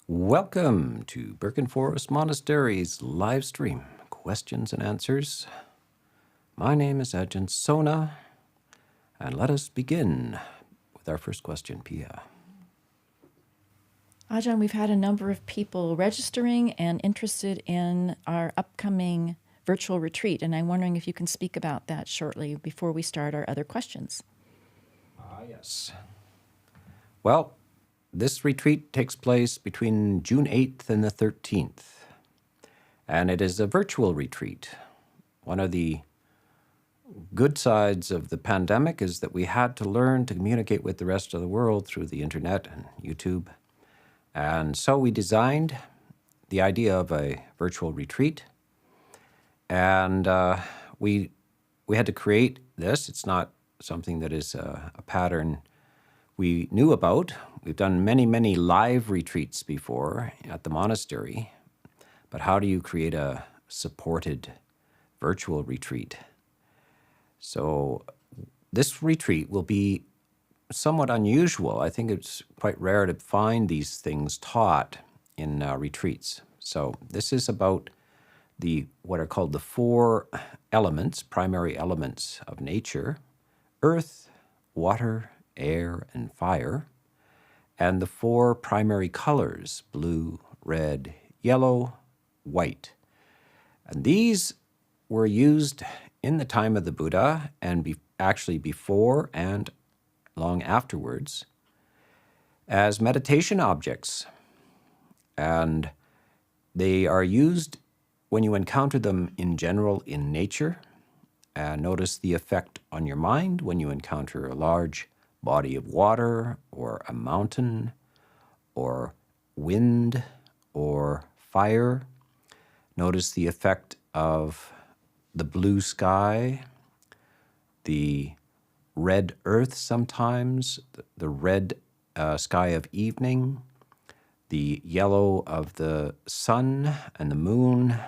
Welcome to Birken Monastery's live stream, questions and answers. My name is Ajahn Sona, and let us begin with our first question, Pia. Ajahn, we've had a number of people registering and interested in our upcoming virtual retreat, and I'm wondering if you can speak about that shortly before we start our other questions. Yes. Well, this retreat takes place between June 8th and the 13th, and it is a virtual retreat. One of the good sides of the pandemic is that we had to learn to communicate with the rest of the world through the internet and YouTube. And so we designed the idea of a virtual retreat, and we had to create this. It's not something that is a pattern we knew about. We've done many, many live retreats before at the monastery, but how do you create a supported virtual retreat? So this retreat will be somewhat unusual. I think it's quite rare to find these things taught in retreats. So this is about what are called the four elements, primary elements of nature: earth, water, air, and fire, and the four primary colors: blue, red, yellow, white. And these were used in the time of the Buddha and actually before and long afterwards as meditation objects. And they are used when you encounter them in general in nature. Notice the effect on your mind when you encounter a large body of water or a mountain or wind or fire. Notice the effect of the blue sky, the red earth sometimes, the red sky of evening, the yellow of the sun and the moon,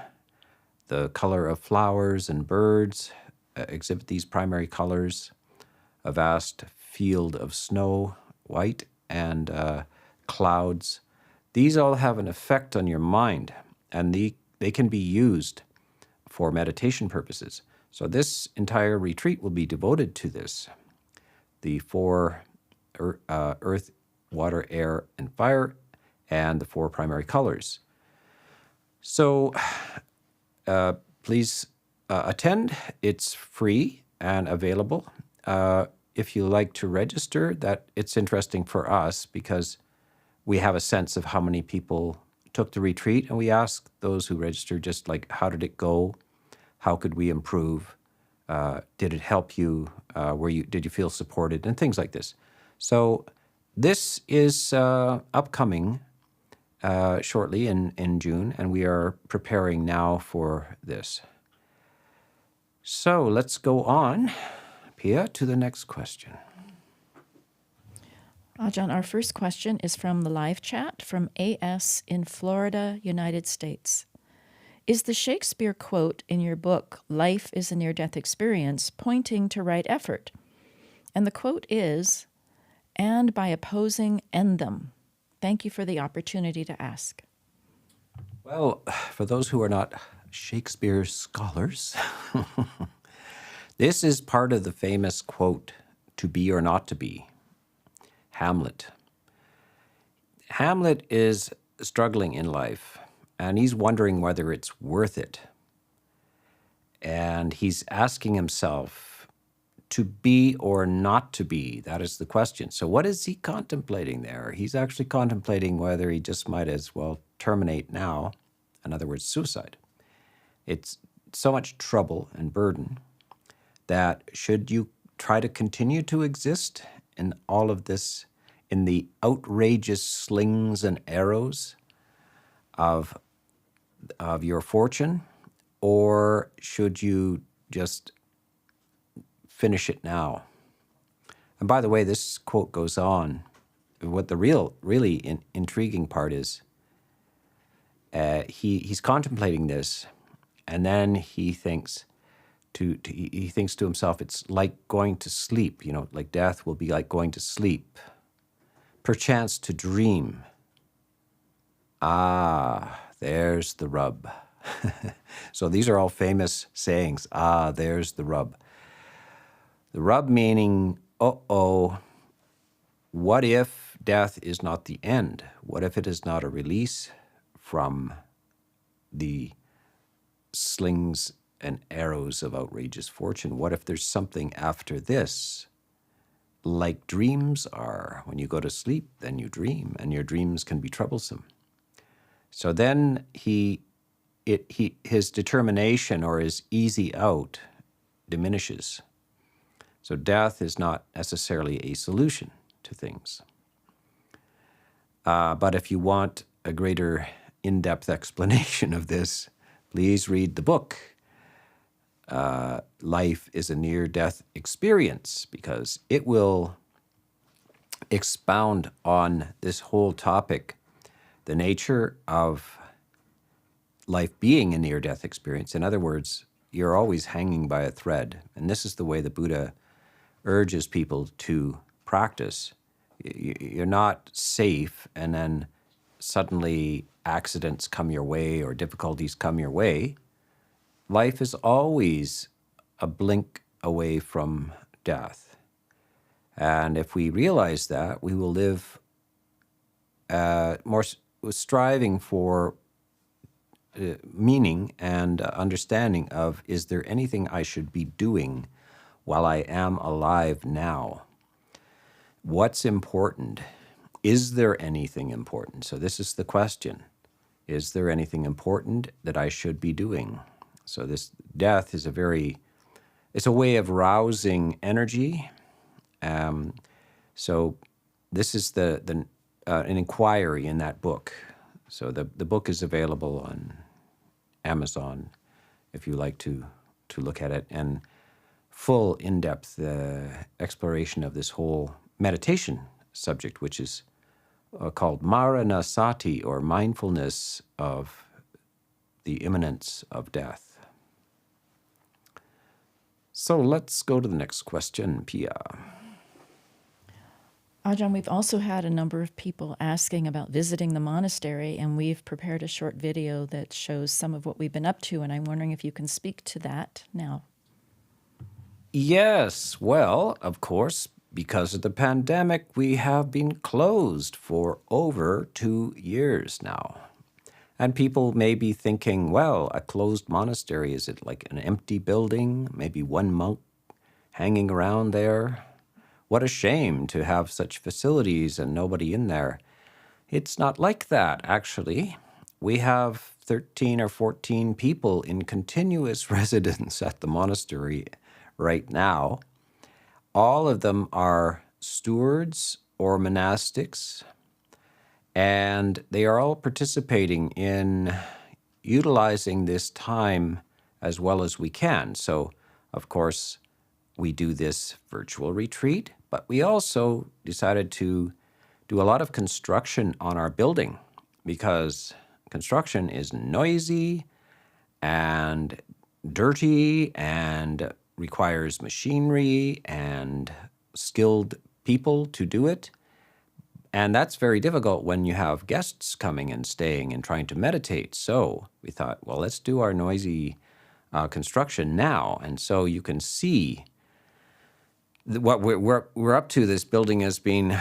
the color of flowers and birds exhibit these primary colors, a vast field of snow, white, and clouds. These all have an effect on your mind, and they can be used for meditation purposes. So this entire retreat will be devoted to this: the four earth, water, air, and fire, and the four primary colors. So please attend. It's free and available. If you like to register, that it's interesting for us because we have a sense of how many people took the retreat, and we ask those who register just like, how did it go? How could we improve? Did it help you? Did you feel supported? And things like this. So this is upcoming shortly in June, and we are preparing now for this. So let's go on, Pia, to the next question. Ajahn, our first question is from the live chat from AS in Florida, United States. Is the Shakespeare quote in your book, Life is a Near-Death Experience, pointing to right effort? And the quote is, "And by opposing, end them." Thank you for the opportunity to ask. Well, for those who are not Shakespeare scholars, this is part of the famous quote, "To be or not to be," Hamlet. Hamlet is struggling in life, and he's wondering whether it's worth it. And he's asking himself, to be or not to be? That is the question. So what is he contemplating there? He's actually contemplating whether he just might as well terminate now. In other words, suicide. It's so much trouble and burden that should you try to continue to exist in all of this, in the outrageous slings and arrows of your fortune, or should you just finish it now? And by the way, this quote goes on. What the really intriguing part is, he's contemplating this, and then he thinks to himself, it's like going to sleep. Like death will be like going to sleep, perchance to dream. Ah, there's the rub. So these are all famous sayings. Ah, there's the rub. The rub meaning, uh-oh, what if death is not the end? What if it is not a release from the slings and arrows of outrageous fortune? What if there's something after this? Like dreams are. When you go to sleep, then you dream, and your dreams can be troublesome. So then his determination or his easy out diminishes. So death is not necessarily a solution to things. But if you want a greater in-depth explanation of this, please read the book, Life is a Near-Death Experience, because it will expound on this whole topic, the nature of life being a near-death experience. In other words, you're always hanging by a thread. And this is the way the Buddha urges people to practice. You're not safe, and then suddenly accidents come your way or difficulties come your way. Life is always a blink away from death. And if we realize that, we will live more striving for meaning and understanding of, is there anything I should be doing while I am alive now? What's important? Is there anything important? So this is the question. Is there anything important that I should be doing? So this death is it's a way of rousing energy. So this is an inquiry in that book. So the book is available on Amazon if you like to look at it, and full in-depth exploration of this whole meditation subject, which is called Maranasati, or mindfulness of the imminence of death. So let's go to the next question, Pia. Ajahn, we've also had a number of people asking about visiting the monastery, and we've prepared a short video that shows some of what we've been up to, and I'm wondering if you can speak to that now. Yes, well, of course, because of the pandemic, we have been closed for over 2 years now. And people may be thinking, well, a closed monastery, is it like an empty building, maybe one monk hanging around there? What a shame to have such facilities and nobody in there. It's not like that, actually. We have 13 or 14 people in continuous residence at the monastery right now. All of them are stewards or monastics, and they are all participating in utilizing this time as well as we can. So, of course, we do this virtual retreat, but we also decided to do a lot of construction on our building, because construction is noisy and dirty and requires machinery and skilled people to do it. And that's very difficult when you have guests coming and staying and trying to meditate. So we thought, well, let's do our noisy construction now. And so you can see what we're up to. This building has been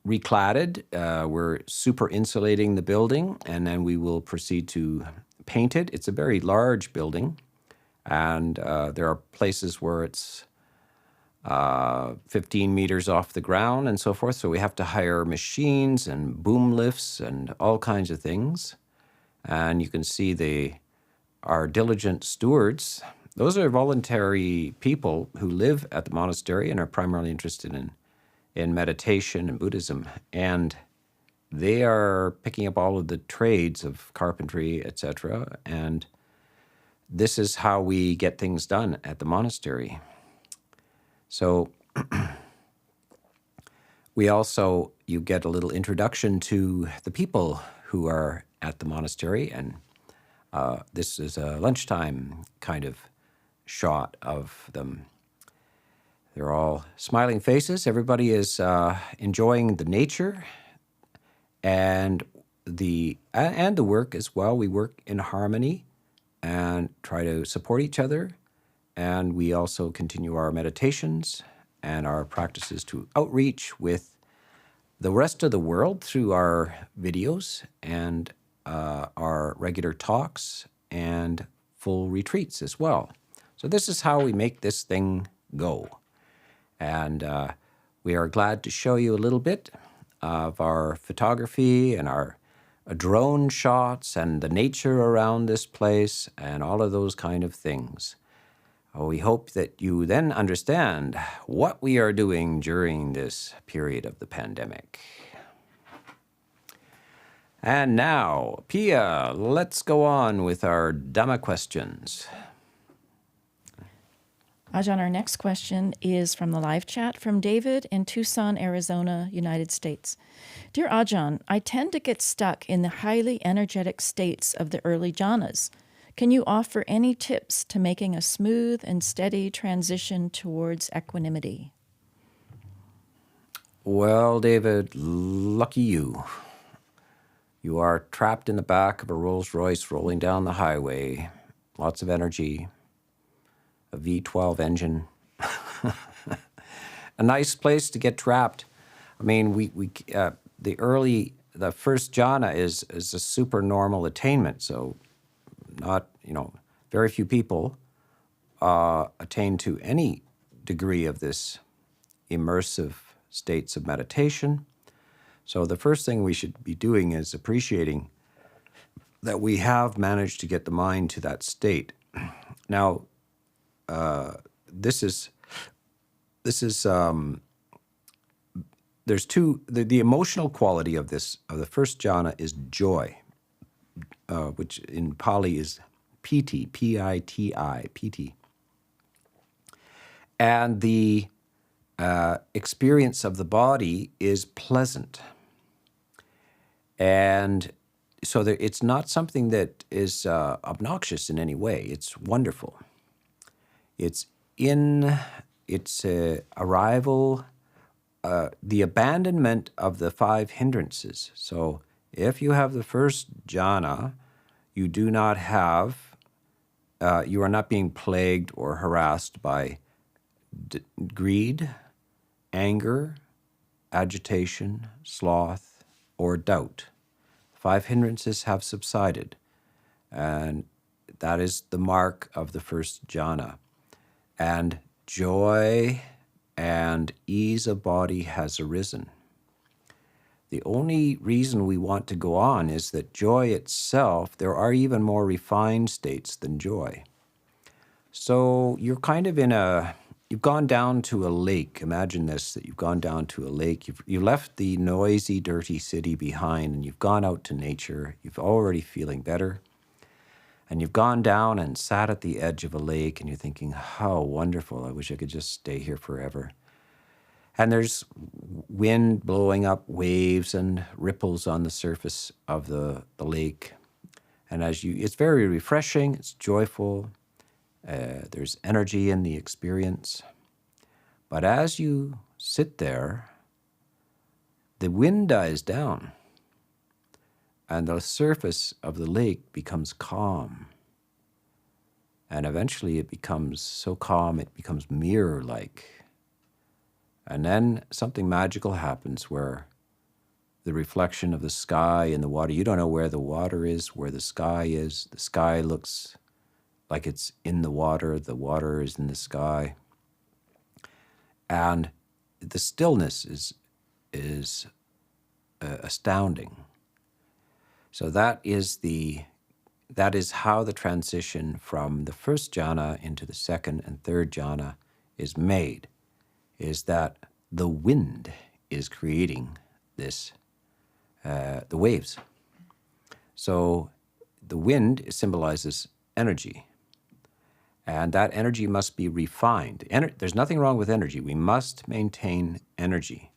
recladded. We're super insulating the building, and then we will proceed to paint it. It's a very large building, and there are places where it's 15 meters off the ground and so forth. So we have to hire machines and boom lifts and all kinds of things. And you can see our diligent stewards. Those are voluntary people who live at the monastery and are primarily interested in meditation and Buddhism. And they are picking up all of the trades of carpentry, etc. And this is how we get things done at the monastery. So you get a little introduction to the people who are at the monastery, and this is a lunchtime kind of shot of them. They're all smiling faces. Everybody is enjoying the nature, and the work as well. We work in harmony and try to support each other. And we also continue our meditations and our practices to outreach with the rest of the world through our videos and our regular talks and full retreats as well. So this is how we make this thing go. And we are glad to show you a little bit of our photography and our drone shots and the nature around this place and all of those kind of things. We hope that you then understand what we are doing during this period of the pandemic. And now, Pia, let's go on with our Dhamma questions. Ajahn, our next question is from the live chat from David in Tucson, Arizona, United States. Dear Ajahn, I tend to get stuck in the highly energetic states of the early jhanas. Can you offer any tips to making a smooth and steady transition towards equanimity? Well, David, lucky you. You are trapped in the back of a Rolls Royce rolling down the highway. Lots of energy. A V12 engine. A nice place to get trapped. I mean, the first jhana is a super normal attainment. So not, very few people attain to any degree of this immersive states of meditation. So the first thing we should be doing is appreciating that we have managed to get the mind to that state. Now, there's the emotional quality of the first jhana is joy, which in Pali is piti, P-I-T-I, piti. And the experience of the body is pleasant. And so it's not something that is obnoxious in any way. It's wonderful. It's arrival, the abandonment of the 5 hindrances. So if you have the first jhana, you do not have, you are not being plagued or harassed by greed, anger, agitation, sloth, or doubt. 5 hindrances have subsided, and that is the mark of the first jhana. And joy and ease of body has arisen. The only reason we want to go on is that joy itself, there are even more refined states than joy. So you're kind of you've gone down to a lake. Imagine this, that you've gone down to a lake. You left the noisy, dirty city behind, and you've gone out to nature. You've already feeling better. And you've gone down and sat at the edge of a lake, and you're thinking, how wonderful. I wish I could just stay here forever. And there's wind blowing up waves and ripples on the surface of the lake. And it's very refreshing, it's joyful. There's energy in the experience. But as you sit there, the wind dies down, and the surface of the lake becomes calm. And eventually it becomes so calm, it becomes mirror-like. And then something magical happens where the reflection of the sky in the water, you don't know where the water is, where the sky is. The sky looks like it's in the water is in the sky. And the stillness is astounding. So that is how the transition from the first jhana into the second and third jhana is made, is that the wind is creating this, the waves. So the wind symbolizes energy, and that energy must be refined. There's nothing wrong with energy. We must maintain energy,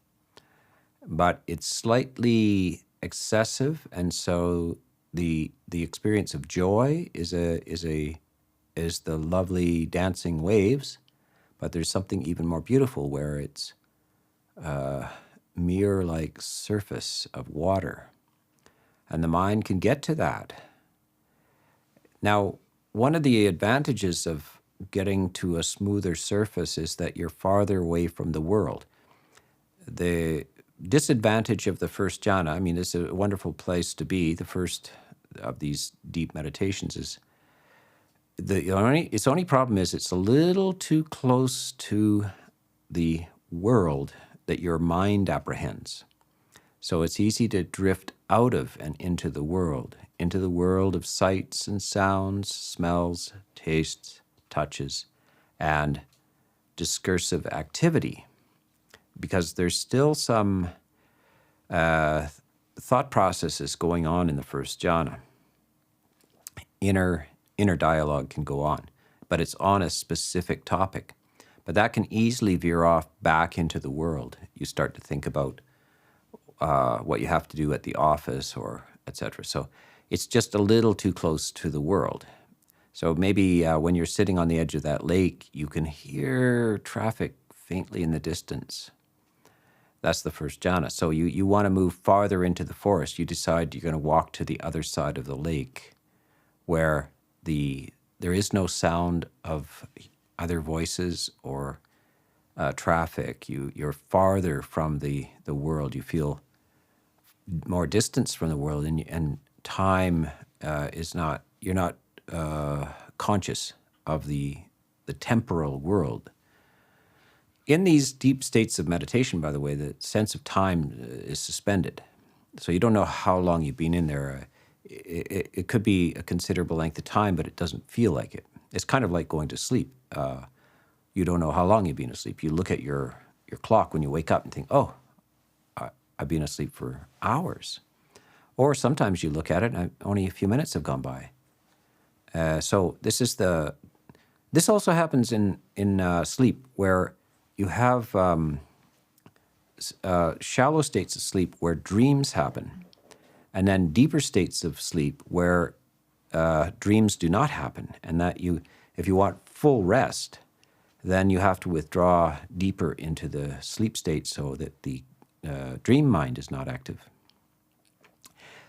but it's slightly excessive, and so the experience of joy is the lovely dancing waves, but there's something even more beautiful where it's a mirror-like surface of water. and the mind can get to that. Now, one of the advantages of getting to a smoother surface is that you're farther away from the world. The disadvantage of the first jhana, I mean, it's a wonderful place to be. The first of these deep meditations is its only problem is it's a little too close to the world that your mind apprehends. So it's easy to drift out of and into the world of sights and sounds, smells, tastes, touches, and discursive activity, because there's still some thought processes going on in the first jhana. Inner dialogue can go on, but it's on a specific topic. But that can easily veer off back into the world. You start to think about what you have to do at the office, or etc. So it's just a little too close to the world. So maybe when you're sitting on the edge of that lake, you can hear traffic faintly in the distance. That's the first jhana. So you want to move farther into the forest. You decide you're going to walk to the other side of the lake, where there is no sound of other voices or traffic. You're farther from the world. You feel more distance from the world, and time is not. You're not conscious of the temporal world. In these deep states of meditation, by the way, the sense of time is suspended. So you don't know how long you've been in there. It could be a considerable length of time, but it doesn't feel like it. It's kind of like going to sleep. You don't know how long you've been asleep. You look at your clock when you wake up and think, oh, I've been asleep for hours. Or sometimes you look at it and only a few minutes have gone by. So this also happens in sleep, where you have shallow states of sleep where dreams happen, and then deeper states of sleep where dreams do not happen, and that if you want full rest, then you have to withdraw deeper into the sleep state so that the dream mind is not active.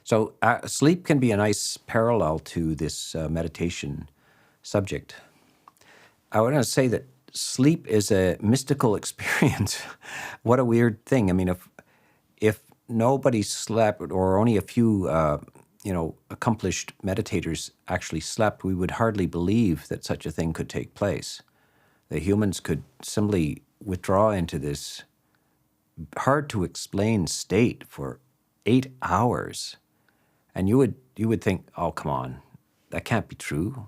So sleep can be a nice parallel to this meditation subject. I want to say that sleep is a mystical experience. What a weird thing. I mean, if nobody slept, or only a few accomplished meditators actually slept, we would hardly believe that such a thing could take place. The humans could simply withdraw into this hard-to-explain state for 8 hours. And you would think, oh, come on, that can't be true.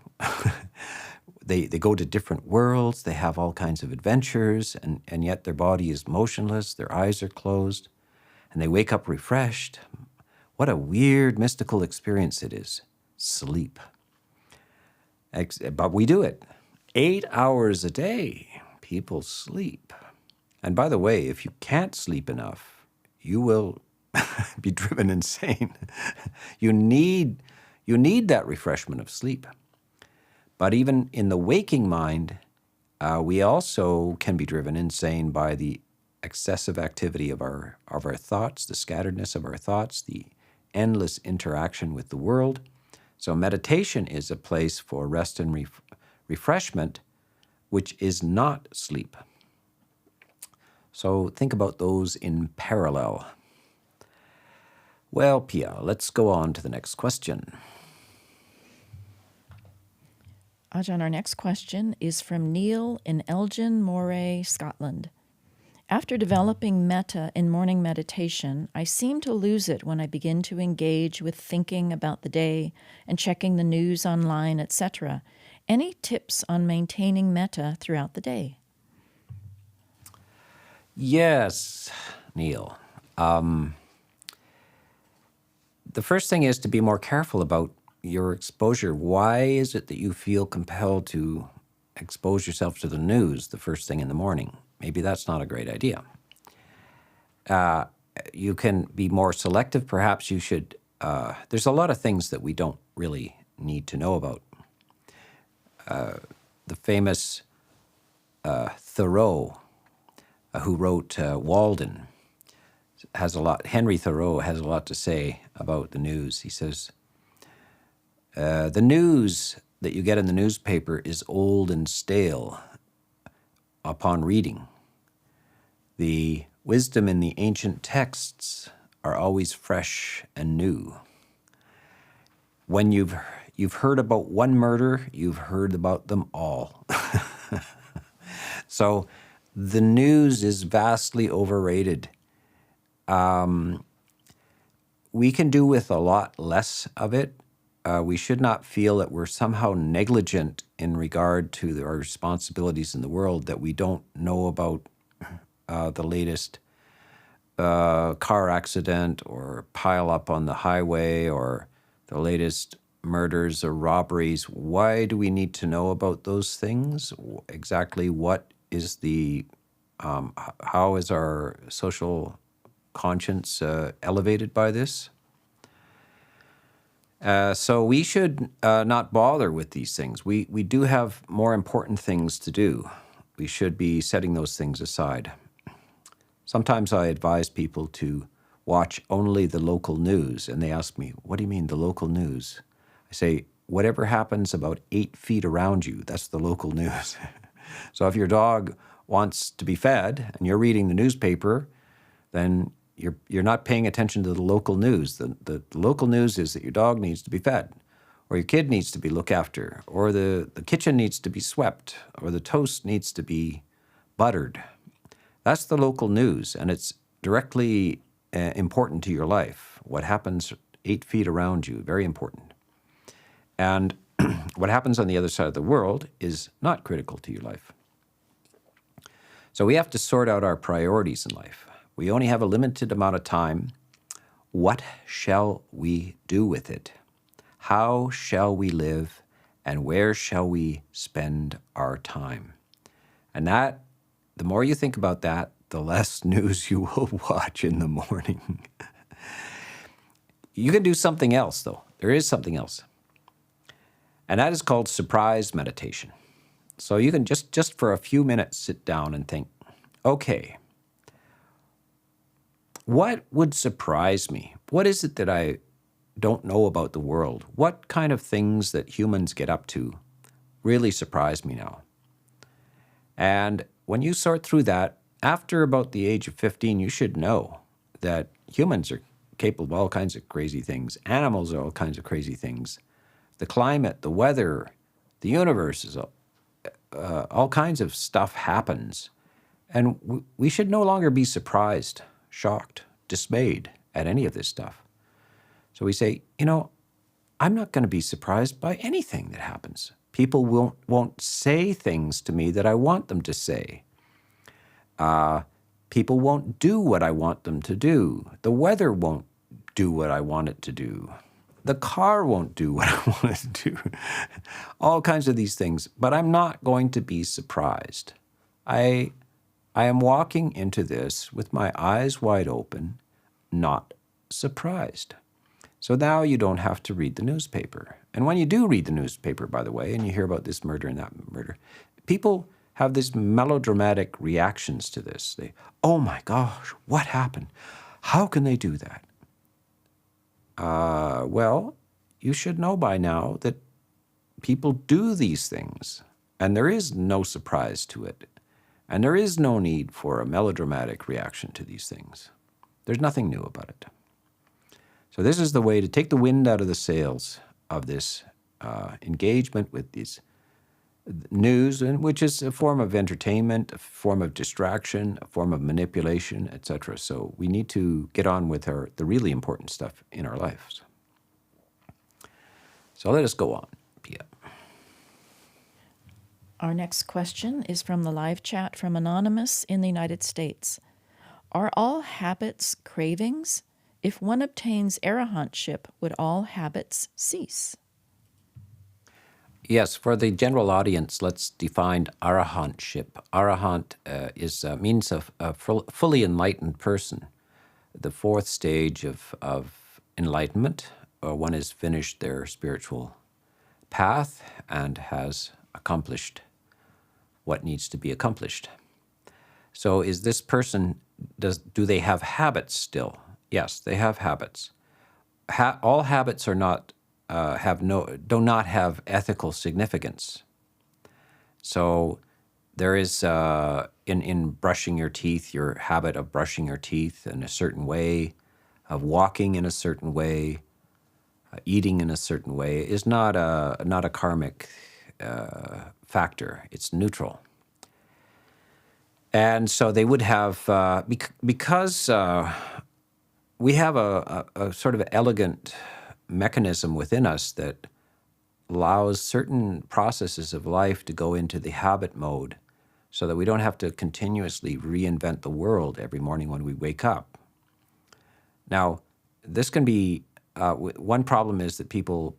They go to different worlds, they have all kinds of adventures, and yet their body is motionless, their eyes are closed, and they wake up refreshed. What a weird, mystical experience it is, sleep. But we do it. 8 hours a day, people sleep. And by the way, if you can't sleep enough, you will be driven insane. You need that refreshment of sleep. But even in the waking mind, we also can be driven insane by the excessive activity of our thoughts, the scatteredness of our thoughts, the endless interaction with the world. So meditation is a place for rest and refreshment, which is not sleep. So think about those in parallel. Well, Pia, let's go on to the next question. Ajahn, our next question is from Neil in Elgin, Moray, Scotland. After developing metta in morning meditation, I seem to lose it when I begin to engage with thinking about the day and checking the news online, etc. Any tips on maintaining metta throughout the day? Yes, Neil. The first thing is to be more careful about your exposure. Why is it that you feel compelled to expose yourself to the news the first thing in the morning? Maybe that's not a great idea. You can be more selective. Perhaps you should. There's a lot of things that we don't really need to know about. The famous Thoreau, who wrote Walden, has a lot. Henry Thoreau has a lot to say about the news. He says, the news that you get in the newspaper is old and stale upon reading. The wisdom in the ancient texts are always fresh and new. When you've heard about one murder, you've heard about them all. So the news is vastly overrated. We can do with a lot less of it. We should not feel that we're somehow negligent in regard to our responsibilities in the world, that we don't know about the latest car accident or pile up on the highway or the latest murders or robberies. Why do we need to know about those things? Exactly what is how is our social conscience elevated by this? So we should not bother with these things. We do have more important things to do. We should be setting those things aside. Sometimes I advise people to watch only the local news, and they ask me, what do you mean, the local news? I say, whatever happens about 8 feet around you, that's the local news. So if your dog wants to be fed and you're reading the newspaper, then you're not paying attention to the local news. The local news is that your dog needs to be fed, or your kid needs to be looked after, or the kitchen needs to be swept, or the toast needs to be buttered. That's the local news, and it's directly important to your life. What happens 8 feet around you, very important. And what happens on the other side of the world is not critical to your life. So we have to sort out our priorities in life. We only have a limited amount of time. What shall we do with it? How shall we live? And where shall we spend our time? And that, the more you think about that, the less news you will watch in the morning. You can do something else, though. There is something else. And that is called surprise meditation. So you can just for a few minutes sit down and think, okay, what would surprise me? What is it that I don't know about the world? What kind of things that humans get up to really surprise me now? And when you sort through that, after about the age of 15, you should know that humans are capable of all kinds of crazy things. Animals are all kinds of crazy things. The climate, the weather, the universe, is all kinds of stuff happens. And we should no longer be surprised, shocked, dismayed at any of this stuff. So we say, I'm not going to be surprised by anything that happens. People won't say things to me that I want them to say. People won't do what I want them to do. The weather won't do what I want it to do. The car won't do what I want it to do. All kinds of these things. But I'm not going to be surprised. I am walking into this with my eyes wide open, not surprised. So now you don't have to read the newspaper. And when you do read the newspaper, by the way, and you hear about this murder and that murder, people have these melodramatic reactions to this. They, oh my gosh, what happened? How can they do that? Well, you should know by now that people do these things, and there is no surprise to it. And there is no need for a melodramatic reaction to these things. There's nothing new about it. So this is the way to take the wind out of the sails of this engagement with these news, which is a form of entertainment, a form of distraction, a form of manipulation, etc. So we need to get on with the really important stuff in our lives. So let us go on, Pia. Our next question is from the live chat from Anonymous in the United States. Are all habits cravings? If one obtains arahantship, would all habits cease? Yes, for the general audience, let's define arahantship. Arahant means a fully enlightened person, the fourth stage of enlightenment. One has finished their spiritual path and has accomplished what needs to be accomplished. So is this person do they have habits still? Yes, they have habits. All habits are not do not have ethical significance. So there is in brushing your teeth, your habit of brushing your teeth in a certain way, of walking in a certain way, eating in a certain way is not a karmic factor. It's neutral. And so they would have, because we have a sort of elegant mechanism within us that allows certain processes of life to go into the habit mode so that we don't have to continuously reinvent the world every morning when we wake up. Now, this can be, one problem is that people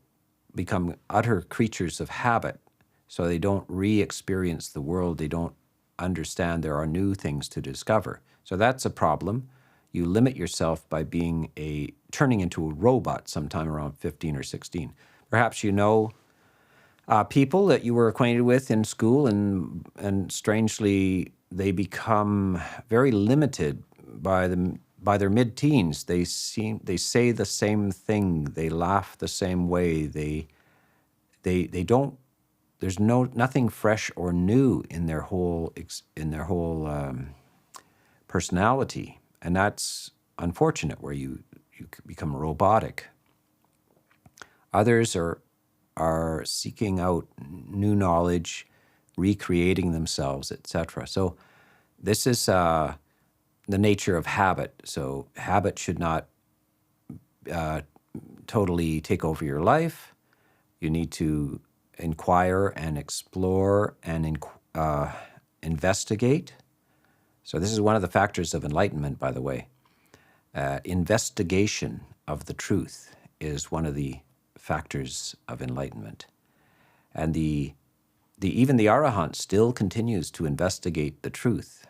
become utter creatures of habit, so they don't re-experience the world. They don't understand there are new things to discover. So that's a problem. You limit yourself by turning into a robot sometime around 15 or 16. Perhaps you know people that you were acquainted with in school, and strangely, they become very limited by their mid-teens. They say the same thing. They laugh the same way. They don't. There's nothing fresh or new in their whole personality, and that's unfortunate. Where you become robotic. Others are seeking out new knowledge, recreating themselves, etc. So this is the nature of habit. So habit should not totally take over your life. You need to inquire and explore and investigate. So this is one of the factors of enlightenment, by the way. Investigation of the truth is one of the factors of enlightenment. And even the Arahant still continues to investigate the truth,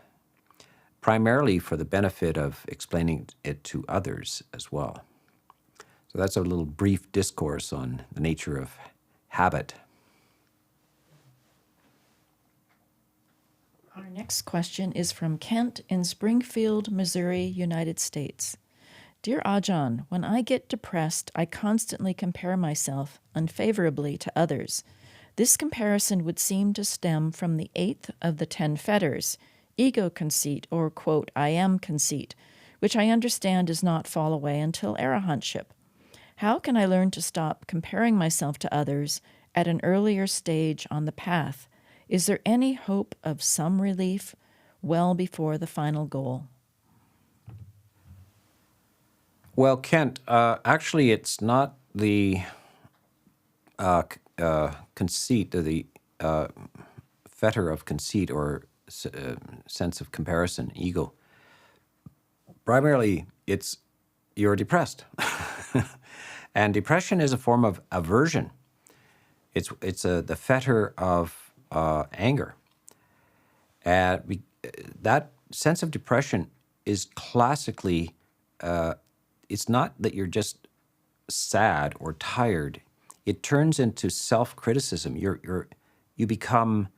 primarily for the benefit of explaining it to others as well. So that's a little brief discourse on the nature of habit. Our next question is from Kent in Springfield, Missouri, United States. Dear Ajahn, when I get depressed, I constantly compare myself unfavorably to others. This comparison would seem to stem from the 8th of the 10 fetters, ego conceit, or, quote, I am conceit, which I understand does not fall away until arahantship. How can I learn to stop comparing myself to others at an earlier stage on the path? Is there any hope of some relief well before the final goal? Well, Kent, actually, it's not the conceit, or the fetter of conceit or sense of comparison, ego. Primarily, you're depressed. And depression is a form of aversion. It's the fetter of anger. And that sense of depression is classically, it's not that you're just sad or tired. It turns into self-criticism. You become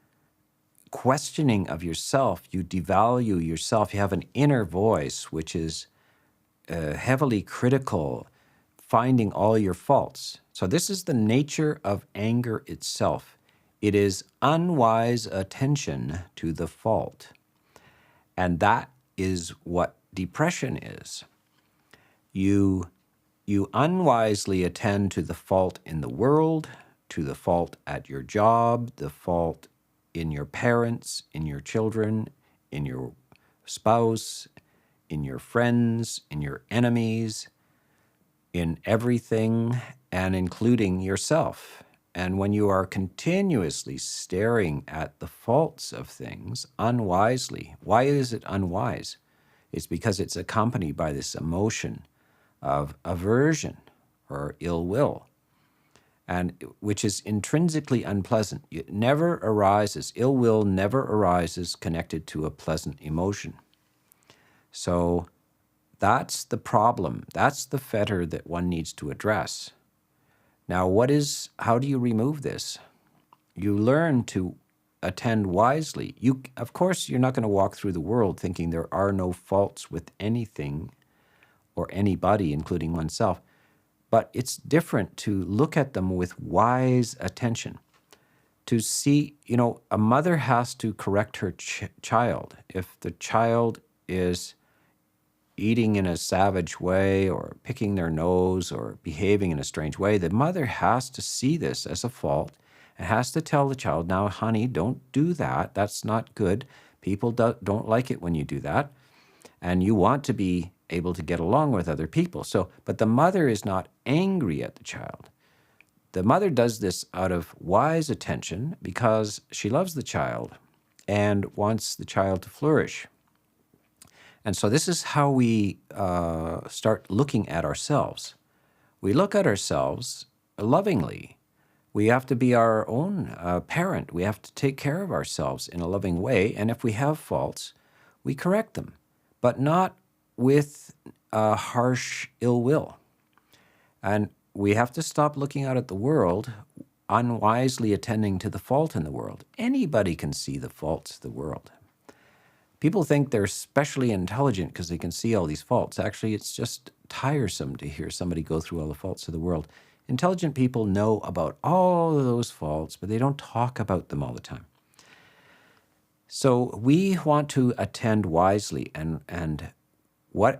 questioning of yourself. You devalue yourself. You have an inner voice which is heavily critical, finding all your faults. So this is the nature of anger itself. It is unwise attention to the fault. And that is what depression is. You unwisely attend to the fault in the world, to the fault at your job, the fault in your parents, in your children, in your spouse, in your friends, in your enemies, in everything, and including yourself. And when you are continuously staring at the faults of things unwisely, why is it unwise? It's because it's accompanied by this emotion of aversion or ill will, and which is intrinsically unpleasant. It never arises, ill will never arises connected to a pleasant emotion. So that's the problem. That's the fetter that one needs to address. Now, how do you remove this? You learn to attend wisely. Of course, you're not going to walk through the world thinking there are no faults with anything or anybody, including oneself. But it's different to look at them with wise attention. To see, a mother has to correct her child. If the child is eating in a savage way or picking their nose or behaving in a strange way, the mother has to see this as a fault and has to tell the child, now, honey, don't do that. That's not good. People don't like it when you do that. And you want to be able to get along with other people. But the mother is not angry at the child. The mother does this out of wise attention because she loves the child and wants the child to flourish. And so this is how we start looking at ourselves. We look at ourselves lovingly. We have to be our own parent. We have to take care of ourselves in a loving way. And if we have faults, we correct them, but not with harsh ill will. And we have to stop looking out at the world, unwisely attending to the fault in the world. Anybody can see the faults of the world. People think they're specially intelligent because they can see all these faults. Actually, it's just tiresome to hear somebody go through all the faults of the world. Intelligent people know about all of those faults, but they don't talk about them all the time. So we want to attend wisely. And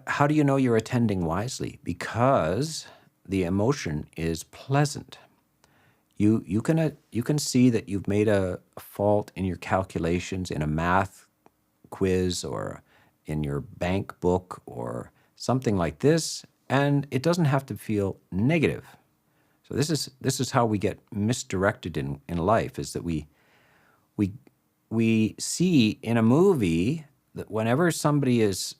how do you know you're attending wisely? Because the emotion is pleasant. You can see that you've made a fault in your calculations in a math quiz or in your bank book or something like this, and it doesn't have to feel negative. So this is how we get misdirected in life, is that we see in a movie that whenever somebody is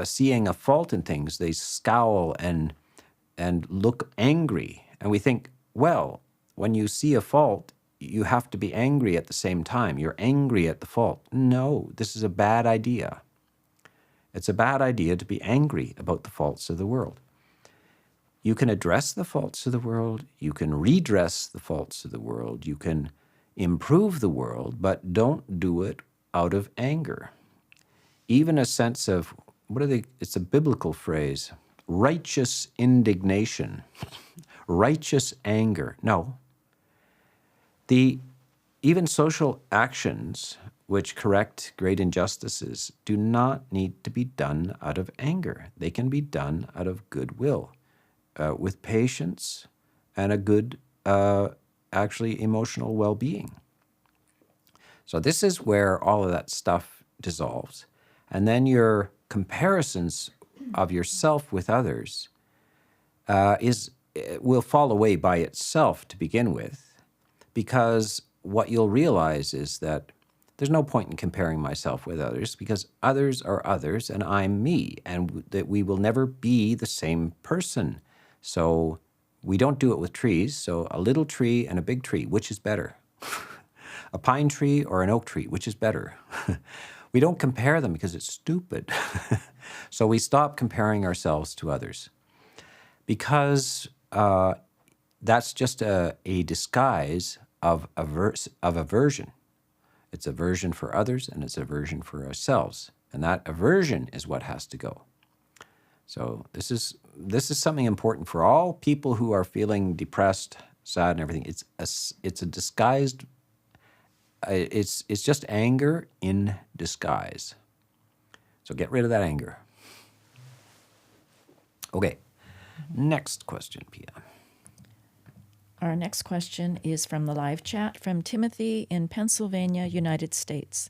seeing a fault in things, they scowl and look angry, and we think, well, when you see a fault, you have to be angry at the same time. You're angry at the fault. No, this is a bad idea. It's a bad idea to be angry about the faults of the world. You can address the faults of the world. You can redress the faults of the world. You can improve the world, but don't do it out of anger. Even a sense of, it's a biblical phrase, righteous indignation, righteous anger. No. Even social actions which correct great injustices do not need to be done out of anger. They can be done out of goodwill, with patience and a good, actually emotional well-being. So this is where all of that stuff dissolves. And then your comparisons of yourself with others will fall away by itself to begin with, because what you'll realize is that there's no point in comparing myself with others, because others are others and I'm me, and that we will never be the same person. So we don't do it with trees. So a little tree and a big tree, which is better? A pine tree or an oak tree, which is better? We don't compare them because it's stupid. So we stop comparing ourselves to others, because that's just a disguise of aversion. It's aversion for others and it's aversion for ourselves. And that aversion is what has to go. So this is something important for all people who are feeling depressed, sad, and everything. It's a disguised. It's just anger in disguise. So get rid of that anger. Okay. Next question, Pia. Our next question is from the live chat from Timothy in Pennsylvania, United States.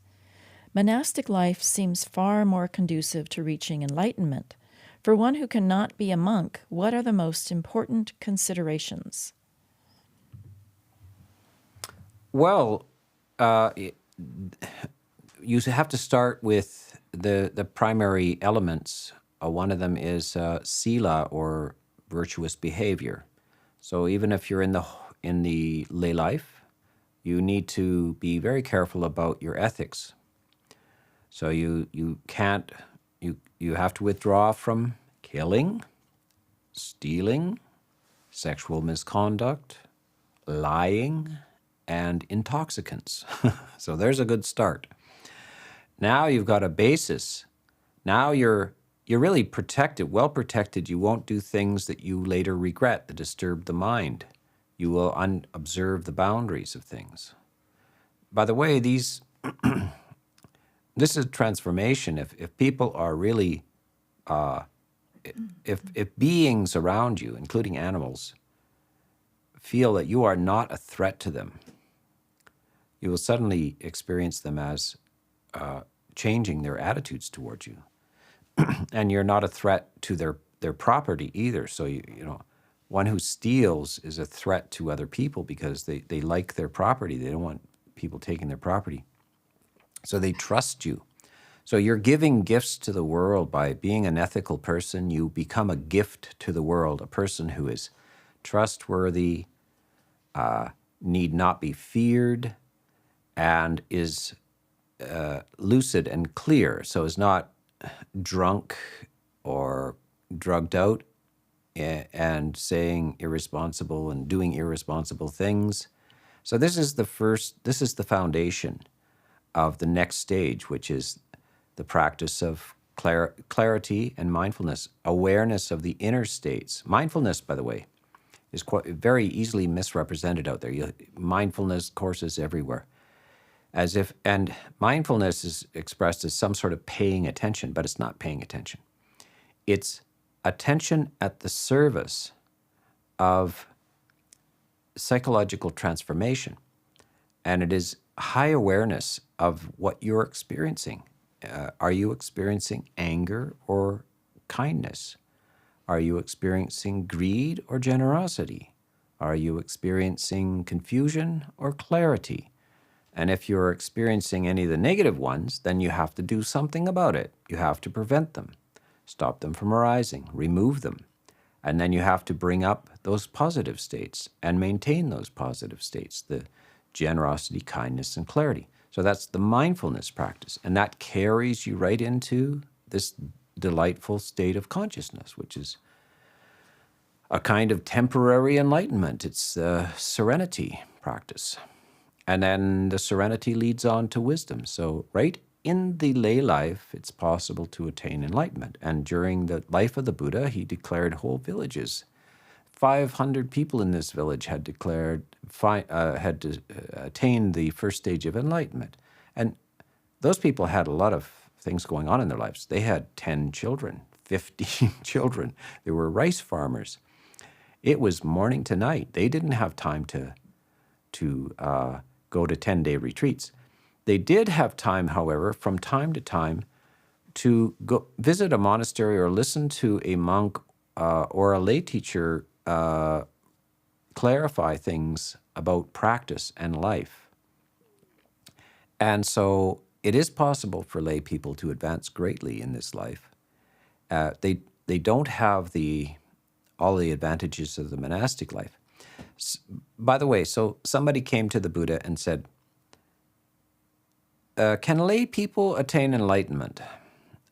Monastic life seems far more conducive to reaching enlightenment. For one who cannot be a monk, what are the most important considerations? Well, you have to start with the primary elements. One of them is sila, or virtuous behavior. So even if you're in the lay life, you need to be very careful about your ethics. So you have to withdraw from killing, stealing, sexual misconduct, lying, and intoxicants. So there's a good start. Now you've got a basis. Now you're really protected, well protected. You won't do things that you later regret, that disturb the mind. You will observe the boundaries of things. By the way, this is transformation. If people are really, if beings around you, including animals, feel that you are not a threat to them, you will suddenly experience them as changing their attitudes towards you. And you're not a threat to their property either. So, one who steals is a threat to other people because they like their property. They don't want people taking their property. So they trust you. So you're giving gifts to the world. By being an ethical person, you become a gift to the world, a person who is trustworthy, need not be feared, and is lucid and clear, so is not drunk or drugged out and saying irresponsible and doing irresponsible things. So this is the foundation of the next stage, which is the practice of clarity and mindfulness, awareness of the inner states. Mindfulness, by the way, is very easily misrepresented out there. Mindfulness courses everywhere. And mindfulness is expressed as some sort of paying attention, but it's not paying attention. It's attention at the service of psychological transformation. And it is high awareness of what you're experiencing. Are you experiencing anger or kindness? Are you experiencing greed or generosity? Are you experiencing confusion or clarity? And if you're experiencing any of the negative ones, then you have to do something about it. You have to prevent them, stop them from arising, remove them. And then you have to bring up those positive states and maintain those positive states, the generosity, kindness, and clarity. So that's the mindfulness practice. And that carries you right into this delightful state of consciousness, which is a kind of temporary enlightenment. It's a serenity practice. And then the serenity leads on to wisdom. So right in the lay life, it's possible to attain enlightenment. And during the life of the Buddha, he declared whole villages. 500 people in this village had attained the first stage of enlightenment. And those people had a lot of things going on in their lives. They had 10 children, 15 children. They were rice farmers. It was morning to night. They didn't have time to go to 10-day retreats. They did have time, however, from time to time to go visit a monastery or listen to a monk or a lay teacher clarify things about practice and life. And so it is possible for lay people to advance greatly in this life. They don't have all the advantages of the monastic life. By the way, so somebody came to the Buddha and said, can lay people attain enlightenment?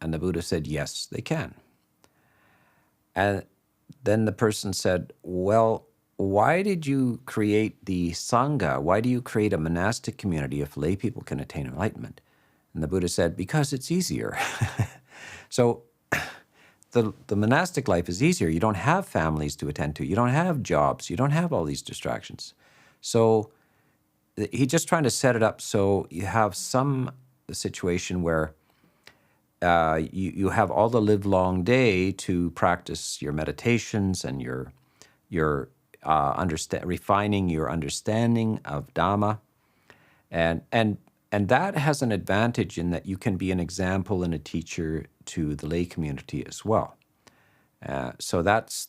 And the Buddha said, yes, they can. And then the person said, well, why did you create the Sangha? Why do you create a monastic community if lay people can attain enlightenment? And the Buddha said, because it's easier. So the monastic life is easier. You don't have families to attend to. You don't have jobs. You don't have all these distractions. So he's just trying to set it up so you have some situation where you have all the livelong day to practice your meditations and your refining your understanding of Dhamma, and that has an advantage in that you can be an example and a teacher to the lay community as well. So that's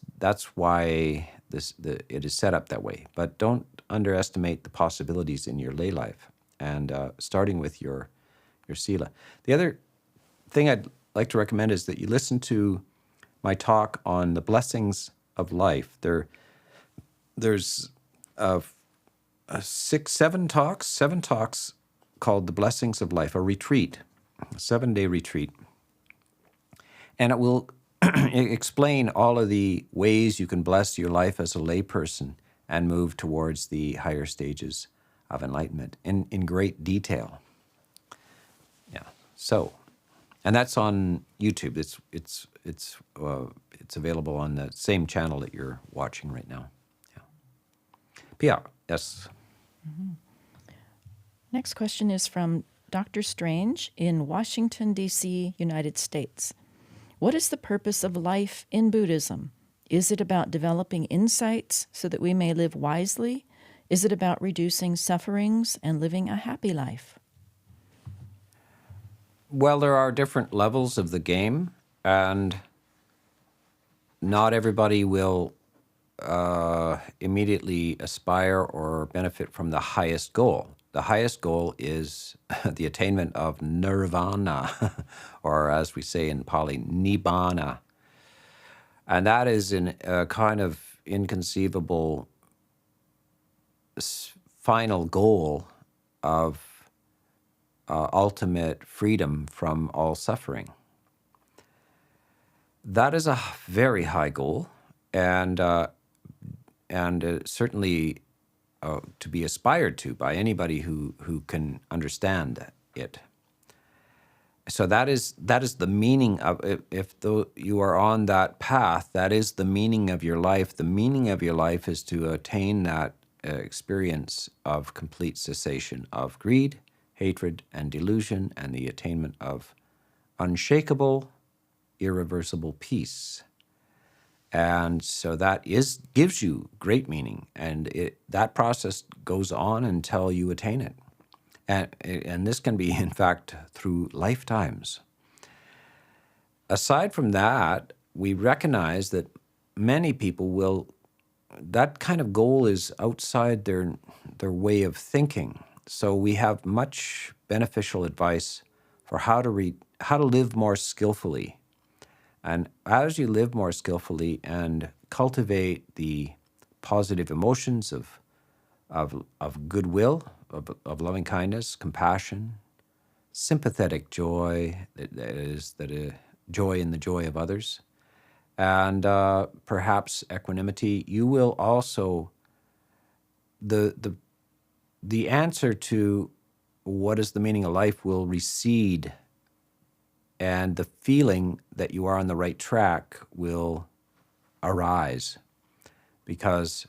why it is set up that way. But don't underestimate the possibilities in your lay life, and starting with your sila. The other thing I'd like to recommend is that you listen to my talk on the blessings of life. There's seven talks called The Blessings of Life, a retreat, a 7-day retreat. And it will explain all of the ways you can bless your life as a layperson and move towards the higher stages of enlightenment in great detail. Yeah. So, and that's on YouTube. It's available on the same channel that you're watching right now. Yeah. Pia, yes. Next question is from Dr. Strange in Washington, D.C., United States. What is the purpose of life in Buddhism? Is it about developing insights so that we may live wisely? Is it about reducing sufferings and living a happy life? Well, there are different levels of the game, and not everybody will immediately aspire or benefit from the highest goal. The highest goal is the attainment of nirvana, or as we say in Pali, nibbana. And that is a kind of inconceivable final goal of ultimate freedom from all suffering. That is a very high goal, and certainly to be aspired to by anybody who can understand it. So that is the meaning of if you are on that path. That is the meaning of your life. The meaning of your life is to attain that experience of complete cessation of greed, hatred, and delusion, and the attainment of unshakable, irreversible peace. And so that gives you great meaning, and that process goes on until you attain it. And this can be, in fact, through lifetimes. Aside from that, we recognize that many people that kind of goal is outside their way of thinking. So we have much beneficial advice for how to live more skillfully. And as you live more skillfully and cultivate the positive emotions of goodwill, of loving kindness, compassion, sympathetic joy, joy in the joy of others, and perhaps equanimity, you will also the answer to what is the meaning of life will recede, and the feeling that you are on the right track will arise, because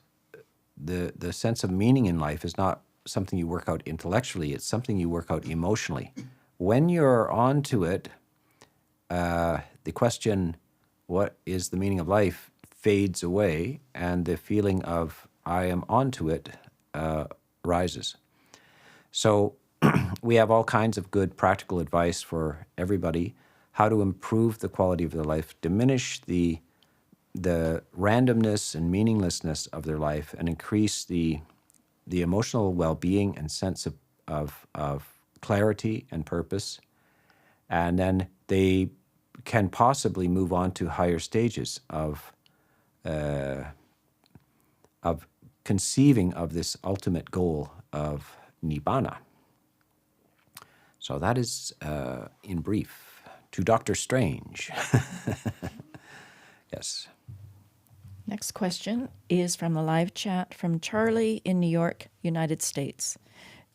the sense of meaning in life is not something you work out intellectually, it's something you work out emotionally. When you're onto it, the question, what is the meaning of life, fades away, and the feeling of I am onto it rises. So we have all kinds of good practical advice for everybody, how to improve the quality of their life, diminish the randomness and meaninglessness of their life, and increase the emotional well-being and sense of clarity and purpose. And then they can possibly move on to higher stages of conceiving of this ultimate goal of nibbana. So that is, in brief, to Dr. Strange. Yes. Next question is from the live chat from Charlie in New York, United States.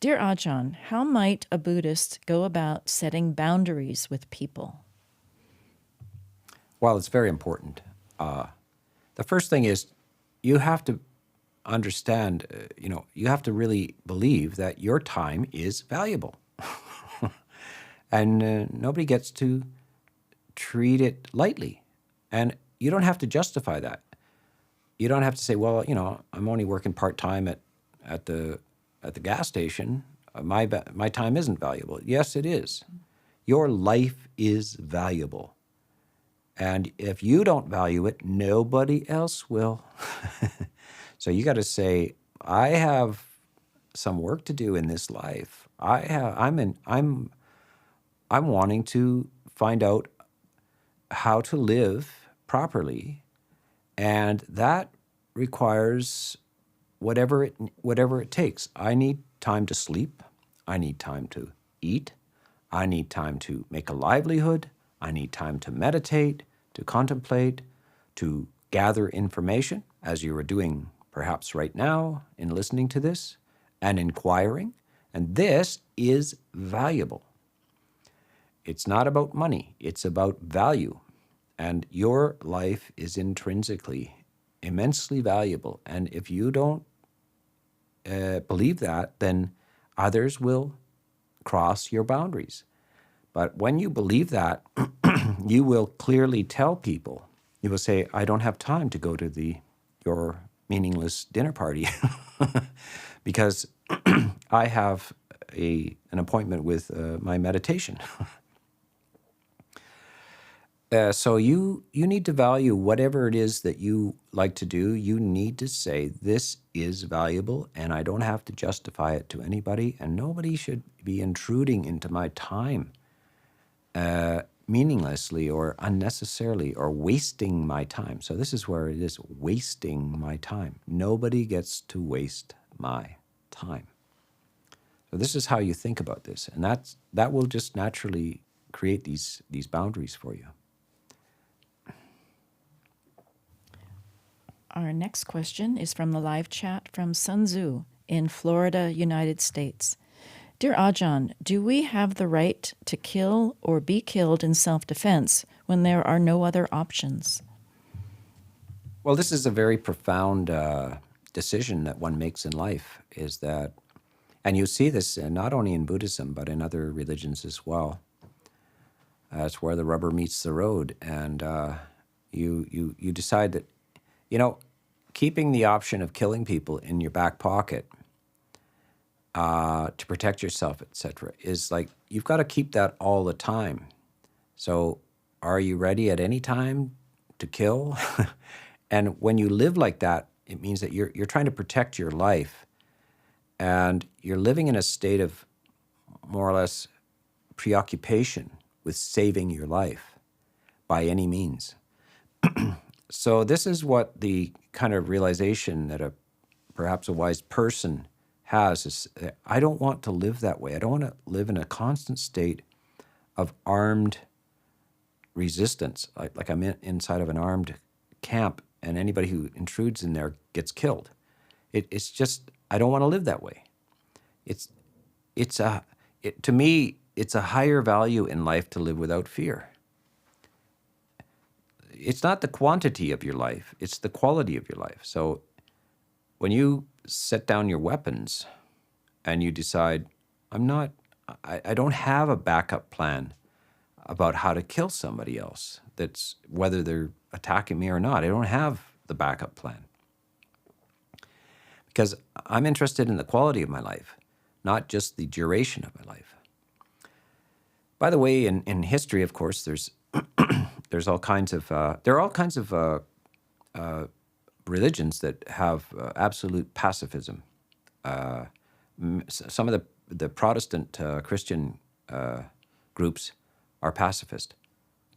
Dear Ajahn, how might a Buddhist go about setting boundaries with people? Well, it's very important. The first thing is you have to understand, you have to really believe that your time is valuable. And nobody gets to treat it lightly. And you don't have to justify that. You don't have to say, well, I'm only working part-time at the gas station. My time isn't valuable. Yes, it is. Your life is valuable. And if you don't value it, nobody else will. So you got to say, I have some work to do in this life. I'm wanting to find out how to live properly, and that requires whatever it takes. I need time to sleep. I need time to eat. I need time to make a livelihood. I need time to meditate, to contemplate, to gather information, as you are doing perhaps right now in listening to this. and inquiring, and this is valuable. It's not about money, it's about value. And your life is intrinsically immensely valuable. And if you don't believe that, then others will cross your boundaries. But when you believe that, you will clearly tell people, you will say, I don't have time to go to your meaningless dinner party because I have an appointment with my meditation. So you need to value whatever it is that you like to do. You need to say, this is valuable, and I don't have to justify it to anybody, and nobody should be intruding into my time meaninglessly or unnecessarily or wasting my time. So this is where it is wasting my time. Nobody gets to waste my time. So this is how you think about this, and that will just naturally create these boundaries for you. Our next question is from the live chat from Sun Tzu in Florida, United States. Dear Ajahn, do we have the right to kill or be killed in self-defense when there are no other options? Well, this is a very profound decision that one makes in life, is that, and you see this not only in Buddhism, but in other religions as well. It's where the rubber meets the road, and you decide that, keeping the option of killing people in your back pocket to protect yourself, etc., is like, you've got to keep that all the time. So are you ready at any time to kill? And when you live like that, it means that you're trying to protect your life, and you're living in a state of more or less preoccupation with saving your life by any means. So this is what the kind of realization that perhaps a wise person has is, I don't want to live that way. I don't want to live in a constant state of armed resistance, like I'm inside of an armed camp, and anybody who intrudes in there gets killed. It's just, I don't want to live that way. To me, it's a higher value in life to live without fear. It's not the quantity of your life, it's the quality of your life. So when you set down your weapons and you decide, I don't have a backup plan about how to kill somebody else, that's whether they're attacking me or not, I don't have the backup plan. Because I'm interested in the quality of my life, not just the duration of my life. By the way, in history, of course, there's all kinds of religions that have absolute pacifism. Some of the Protestant Christian groups are pacifist.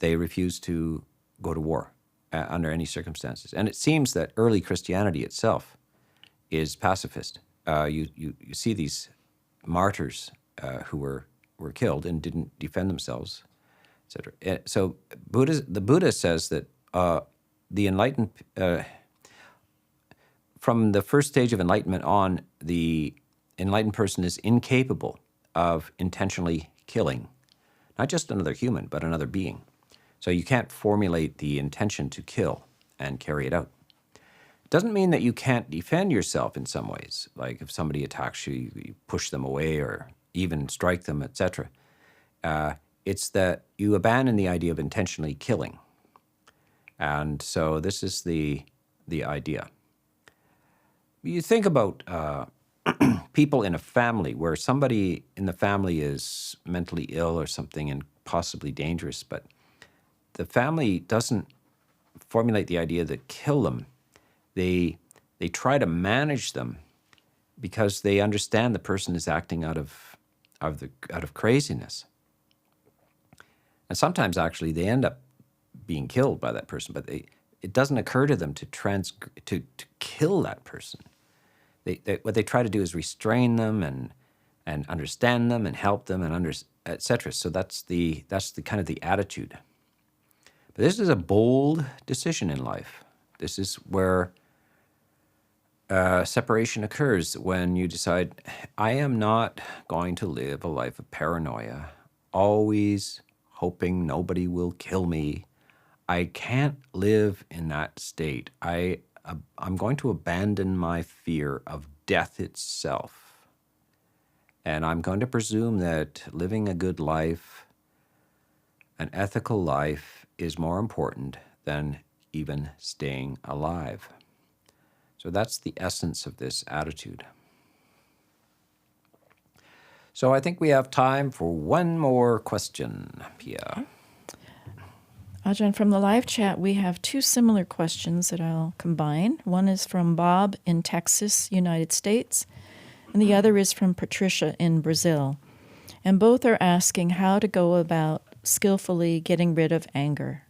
They refuse to go to war under any circumstances. And it seems that early Christianity itself is pacifist. You see these martyrs who were killed and didn't defend themselves, etc. So the Buddha says that the enlightened, from the first stage of enlightenment on, the enlightened person is incapable of intentionally killing, not just another human, but another being. So you can't formulate the intention to kill and carry it out. It doesn't mean that you can't defend yourself in some ways, like if somebody attacks you, you push them away or even strike them, etc. It's that you abandon the idea of intentionally killing. And so this is the idea. You think about people in a family where somebody in the family is mentally ill or something and possibly dangerous, but the family doesn't formulate the idea to kill them. They try to manage them because they understand the person is acting out of craziness. And sometimes actually they end up being killed by that person, but it doesn't occur to them to kill that person. What they try to do is restrain them and understand them and help them and etc. So that's the kind of the attitude. But this is a bold decision in life. This is where separation occurs when you decide, I am not going to live a life of paranoia, always hoping nobody will kill me. I can't live in that state. I'm going to abandon my fear of death itself. And I'm going to presume that living a good life, an ethical life, is more important than even staying alive. So that's the essence of this attitude. So I think we have time for one more question, Pia. Ajahn, from the live chat, we have two similar questions that I'll combine. One is from Bob in Texas, United States, and the other is from Patricia in Brazil. And both are asking how to go about skillfully getting rid of anger.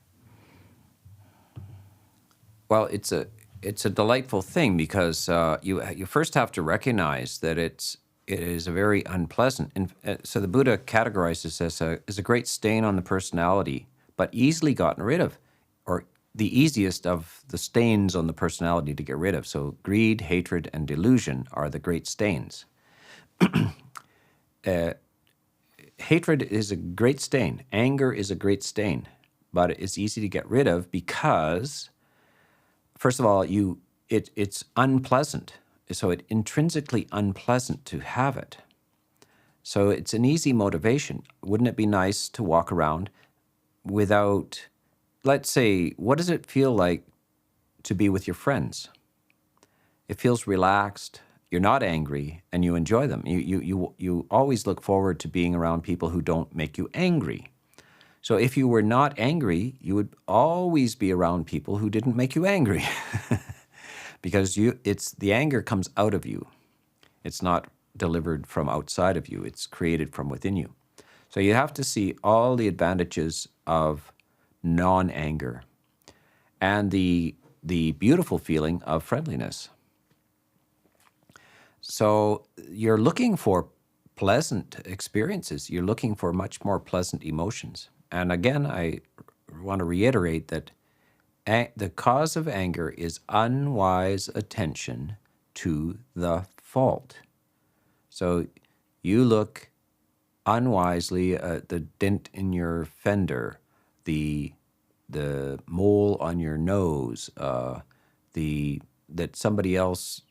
Well, it's a delightful thing because you first have to recognize that it is a very unpleasant. So the Buddha categorizes this as a great stain on the personality, but easily gotten rid of, or the easiest of the stains on the personality to get rid of. So greed, hatred, and delusion are the great stains. Hatred is a great stain. Anger is a great stain, but it's easy to get rid of because, first of all, it's unpleasant. So it's intrinsically unpleasant to have it. So it's an easy motivation. Wouldn't it be nice to walk around without, let's say, what does it feel like to be with your friends? It feels relaxed. You're not angry, and you enjoy them. You always look forward to being around people who don't make you angry. So if you were not angry, you would always be around people who didn't make you angry, because the anger comes out of you. It's not delivered from outside of you. It's created from within you. So you have to see all the advantages of non-anger and the beautiful feeling of friendliness. So you're looking for pleasant experiences. You're looking for much more pleasant emotions. And again, I want to reiterate that the cause of anger is unwise attention to the fault. So you look unwisely at the dent in your fender, the mole on your nose, that somebody else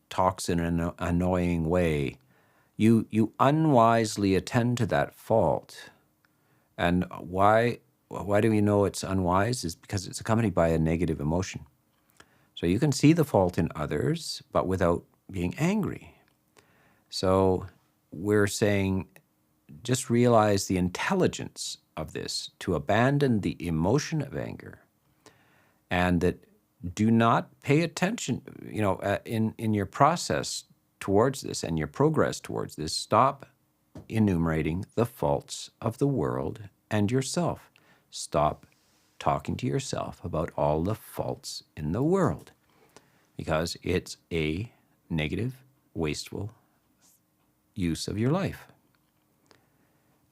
talks in an annoying way. You unwisely attend to that fault. And why do we know it's unwise? Is because it's accompanied by a negative emotion. So you can see the fault in others, but without being angry. So we're saying, just realize the intelligence of this, to abandon the emotion of anger, and that do not pay attention, in your process towards this and your progress towards this. Stop enumerating the faults of the world and yourself. Stop talking to yourself about all the faults in the world, because it's a negative, wasteful use of your life.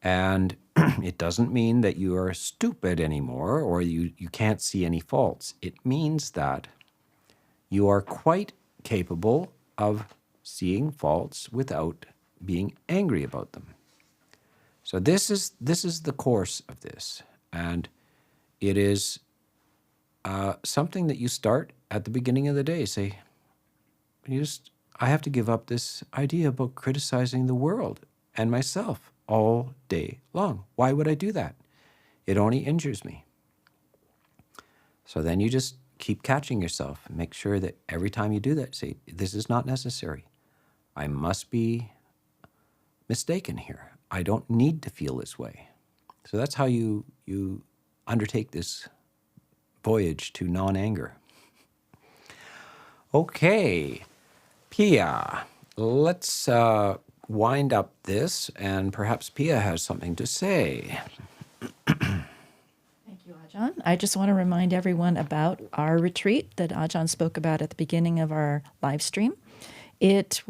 And it doesn't mean that you are stupid anymore or you can't see any faults. It means that you are quite capable of seeing faults without being angry about them. So this is the course of this. And it is something that you start at the beginning of the day. Say, I have to give up this idea about criticizing the world and myself all day long. Why would I do that? It only injures me. So then you just keep catching yourself and make sure that every time you do that, say, this is not necessary. I must be mistaken here. I don't need to feel this way. So that's how you undertake this voyage to non-anger. Okay, Pia, let's wind up this, and perhaps Pia has something to say. Thank you, Ajahn. I just want to remind everyone about our retreat that Ajahn spoke about at the beginning of our live stream. The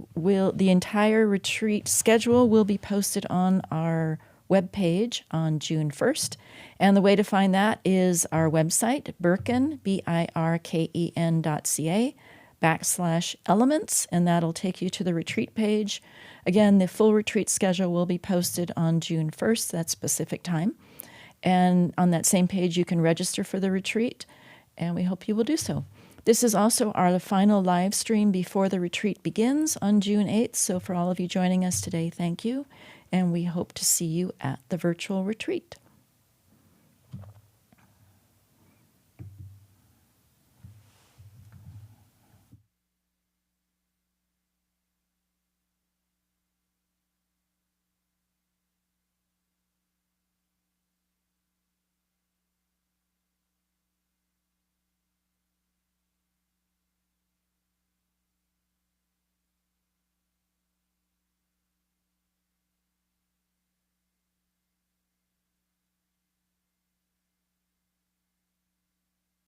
entire retreat schedule will be posted on our webpage on June 1st. And the way to find that is our website, Birken, Birken.ca, /elements, and that'll take you to the retreat page. Again, the full retreat schedule will be posted on June 1st, that's Pacific time. And on that same page, you can register for the retreat, and we hope you will do so. This is also our final live stream before the retreat begins on June 8th. So for all of you joining us today, thank you. And we hope to see you at the virtual retreat.